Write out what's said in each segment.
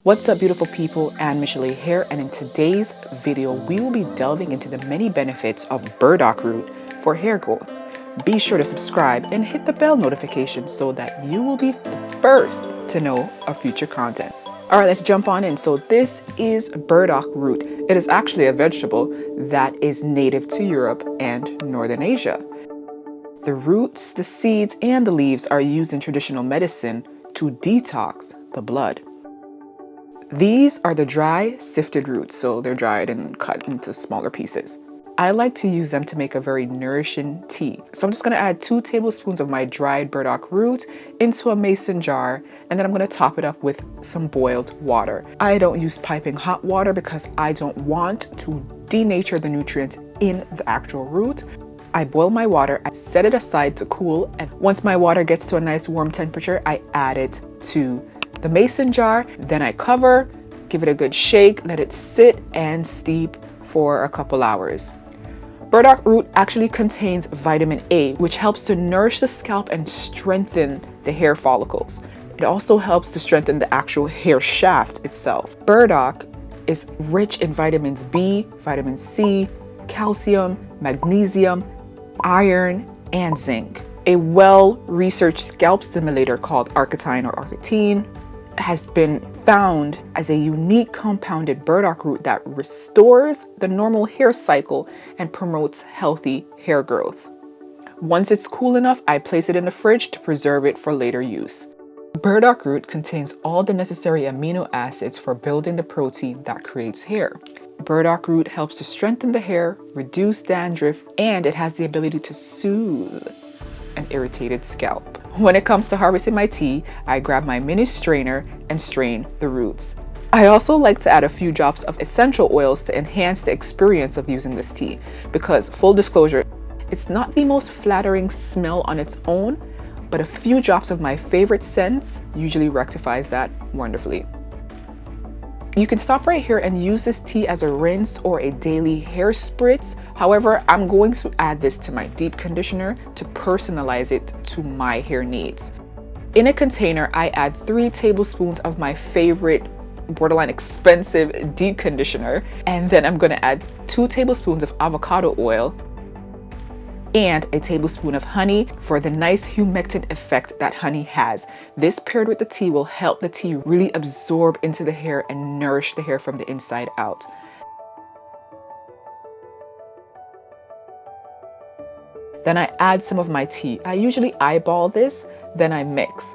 What's up, beautiful people? Anne Michelet here, and in today's video we will be delving into the many benefits of burdock root for hair growth. Be sure to subscribe and hit the bell notification so that you will be the first to know of future content. All right, let's jump on in. So this is burdock root. It is actually a vegetable that is native to Europe and Northern Asia. The roots, the seeds, and the leaves are used in traditional medicine to detox the blood. These are the dry, sifted roots, so they're dried and cut into smaller pieces. I like to use them to make a very nourishing tea. So I'm just going to add 2 tablespoons of my dried burdock root into a mason jar, and then I'm going to top it up with some boiled water. I don't use piping hot water because I don't want to denature the nutrients in the actual root. I boil my water, I set it aside to cool, and once my water gets to a nice warm temperature, I add it to the mason jar. Then I cover, give it a good shake, let it sit and steep for a couple hours. Burdock root actually contains vitamin A, which helps to nourish the scalp and strengthen the hair follicles. It also helps to strengthen the actual hair shaft itself. Burdock is rich in vitamins B, vitamin C, calcium, magnesium, iron, and zinc. A well-researched scalp stimulator called argentine or argentine has been found as a unique compounded burdock root that restores the normal hair cycle and promotes healthy hair growth. Once it's cool enough, I place it in the fridge to preserve it for later use. Burdock root contains all the necessary amino acids for building the protein that creates hair. Burdock root helps to strengthen the hair, reduce dandruff, and it has the ability to soothe an irritated scalp. When it comes to harvesting my tea, I grab my mini strainer and strain the roots. I also like to add a few drops of essential oils to enhance the experience of using this tea because, full disclosure, it's not the most flattering smell on its own, but a few drops of my favorite scents usually rectifies that wonderfully. You can stop right here and use this tea as a rinse or a daily hair spritz. However, I'm going to add this to my deep conditioner to personalize it to my hair needs. In a container, I add 3 tablespoons of my favorite borderline expensive deep conditioner, and then I'm going to add 2 tablespoons of avocado oil and a tablespoon of honey for the nice humectant effect that honey has. This paired with the tea will help the tea really absorb into the hair and nourish the hair from the inside out. Then I add some of my tea. I usually eyeball this, then I mix.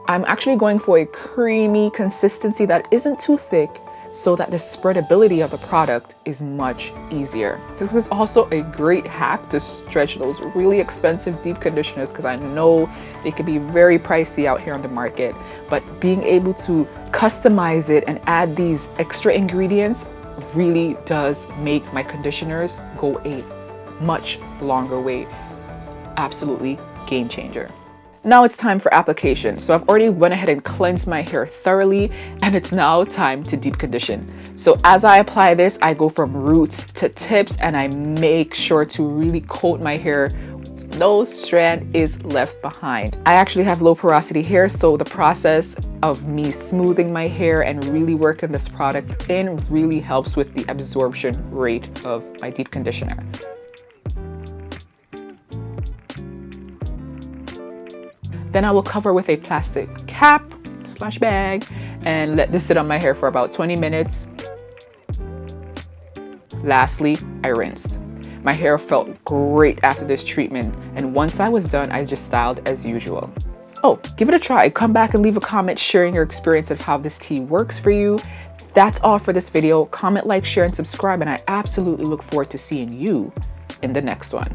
I'm actually going for a creamy consistency that isn't too thick so that the spreadability of the product is much easier. This is also a great hack to stretch those really expensive deep conditioners because I know they can be very pricey out here on the market, but being able to customize it and add these extra ingredients really does make my conditioners go a much longer way. Absolutely game changer. Now it's time for application. So I've already went ahead and cleansed my hair thoroughly, and it's now time to deep condition. So as I apply this, I go from roots to tips and I make sure to really coat my hair. No strand is left behind. I actually have low porosity hair, so the process of me smoothing my hair and really working this product in really helps with the absorption rate of my deep conditioner. Then I will cover with a plastic cap / bag and let this sit on my hair for about 20 minutes. Lastly, I rinsed. My hair felt great after this treatment, and once I was done, I just styled as usual. Oh, give it a try. Come back and leave a comment sharing your experience of how this tea works for you. That's all for this video. Comment, like, share, and subscribe, and I absolutely look forward to seeing you in the next one.